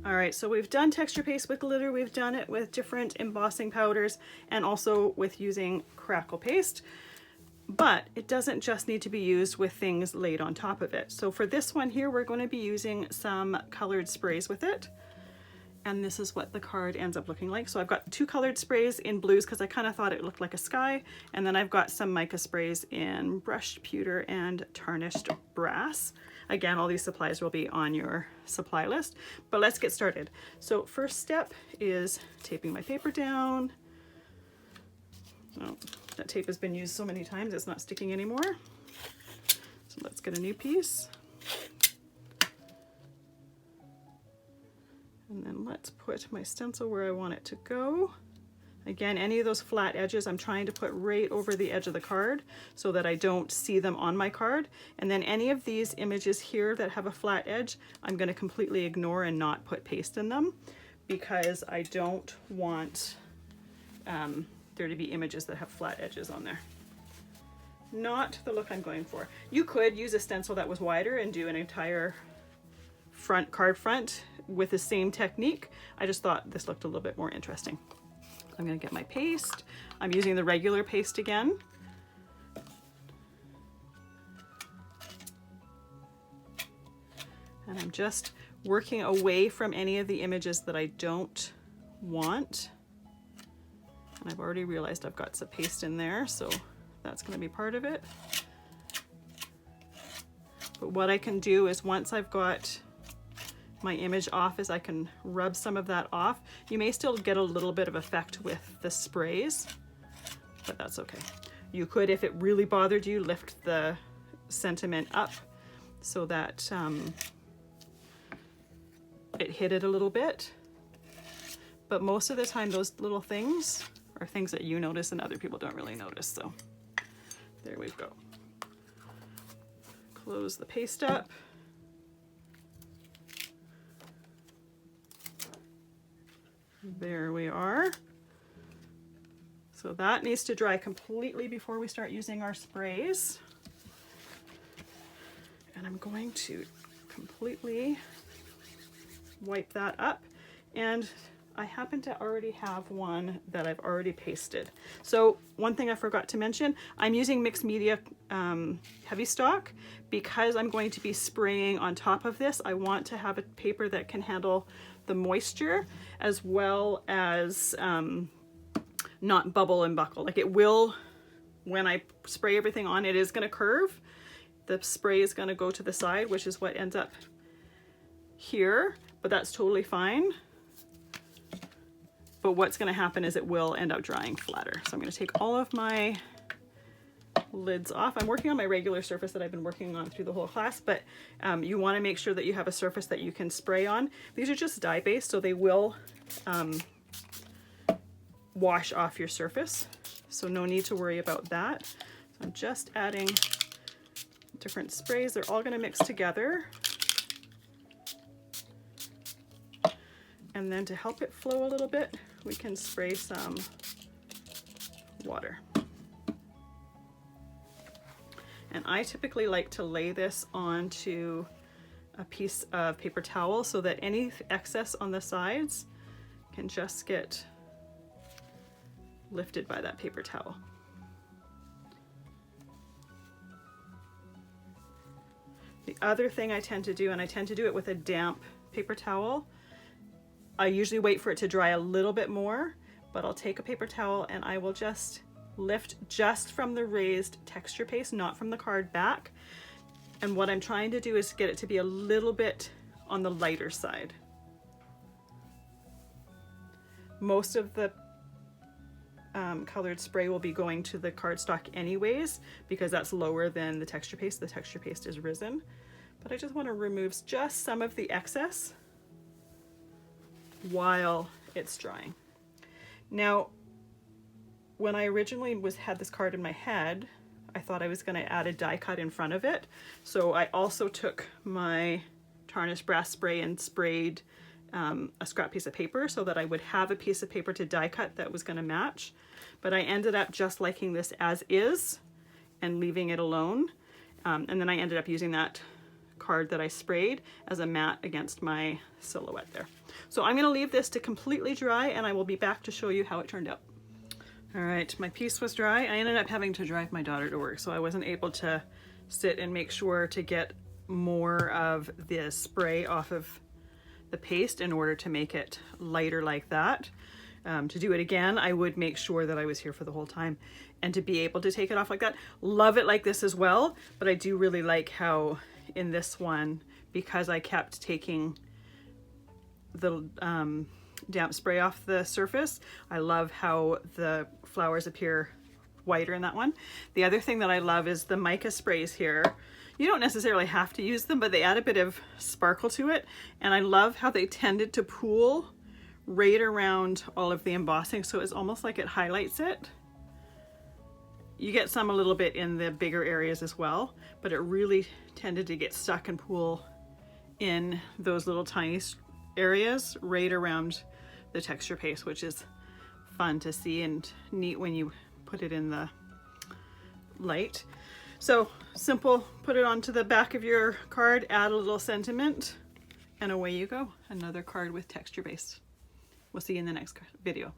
All right, so we've done texture paste with glitter, we've done it with different embossing powders, and also with using crackle paste. But it doesn't just need to be used with things laid on top of it. So for this one here, we're going to be using some colored sprays with it. And this is what the card ends up looking like. So I've got 2 colored sprays in blues because I kind of thought it looked like a sky. And then I've got some mica sprays in brushed pewter and tarnished brass. Again, all these supplies will be on your supply list, but let's get started. So first step is taping my paper down. Oh, that tape has been used so many times it's not sticking anymore. So let's get a new piece. And then let's put my stencil where I want it to go. Again, any of those flat edges I'm trying to put right over the edge of the card so that I don't see them on my card. And then any of these images here that have a flat edge, I'm going to completely ignore and not put paste in them because I don't want there to be images that have flat edges on there. Not the look I'm going for. You could use a stencil that was wider and do an entire front card front with the same technique. I just thought this looked a little bit more interesting. I'm going to get my paste. I'm using the regular paste again. And I'm just working away from any of the images that I don't want. And I've already realized I've got some paste in there, so that's going to be part of it. But what I can do is once I've got my image off is I can rub some of that off. You may still get a little bit of effect with the sprays, but that's okay. You could, if it really bothered you, lift the sentiment up so that it hid it a little bit. But most of the time those little things are things that you notice and other people don't really notice. So there we go. Close the paste up. There we are. So that needs to dry completely before we start using our sprays. And I'm going to completely wipe that up. And I happen to already have one that I've already pasted. So one thing I forgot to mention, I'm using mixed media heavy stock because I'm going to be spraying on top of this. I want to have a paper that can handle the moisture as well as not bubble and buckle. Like it will, when I spray everything on, it is going to curve. The spray is going to go to the side, which is what ends up here, but that's totally fine. But what's going to happen is it will end up drying flatter. So I'm going to take all of my lids off. I'm working on my regular surface that I've been working on through the whole class, but you want to make sure that you have a surface that you can spray on. These are just dye based, so they will wash off your surface. So no need to worry about that. So I'm just adding different sprays. They're all going to mix together. And then to help it flow a little bit, we can spray some water. And I typically like to lay this onto a piece of paper towel so that any excess on the sides can just get lifted by that paper towel. The other thing I tend to do, and I tend to do it with a damp paper towel, I usually wait for it to dry a little bit more, but I'll take a paper towel and I will just lift just from the raised texture paste, not from the card back. And what I'm trying to do is get it to be a little bit on the lighter side. Most of the colored spray will be going to the cardstock anyways, because that's lower than the texture paste. The texture paste is risen. But I just want to remove just some of the excess while it's drying. Now, when I originally had this card in my head, I thought I was going to add a die cut in front of it. So I also took my tarnished brass spray and sprayed a scrap piece of paper so that I would have a piece of paper to die cut that was going to match. But I ended up just liking this as is and leaving it alone. And then I ended up using that card that I sprayed as a mat against my silhouette there. So I'm going to leave this to completely dry and I will be back to show you how it turned out. All right, my piece was dry. I ended up having to drive my daughter to work, so I wasn't able to sit and make sure to get more of the spray off of the paste in order to make it lighter like that. To do it again, I would make sure that I was here for the whole time and to be able to take it off like that. Love it like this as well, but I do really like how in this one, because I kept taking the damp spray off the surface, I love how the flowers appear whiter in that one. The other thing that I love is the mica sprays here. You don't necessarily have to use them, but they add a bit of sparkle to it. And I love how they tended to pool right around all of the embossing. So it's almost like it highlights it. You get some a little bit in the bigger areas as well, but it really tended to get stuck and pool in those little tiny areas right around the texture paste, which is fun to see and neat when you put it in the light. So simple, put it onto the back of your card, add a little sentiment, and away you go. Another card with texture base. We'll see you in the next video.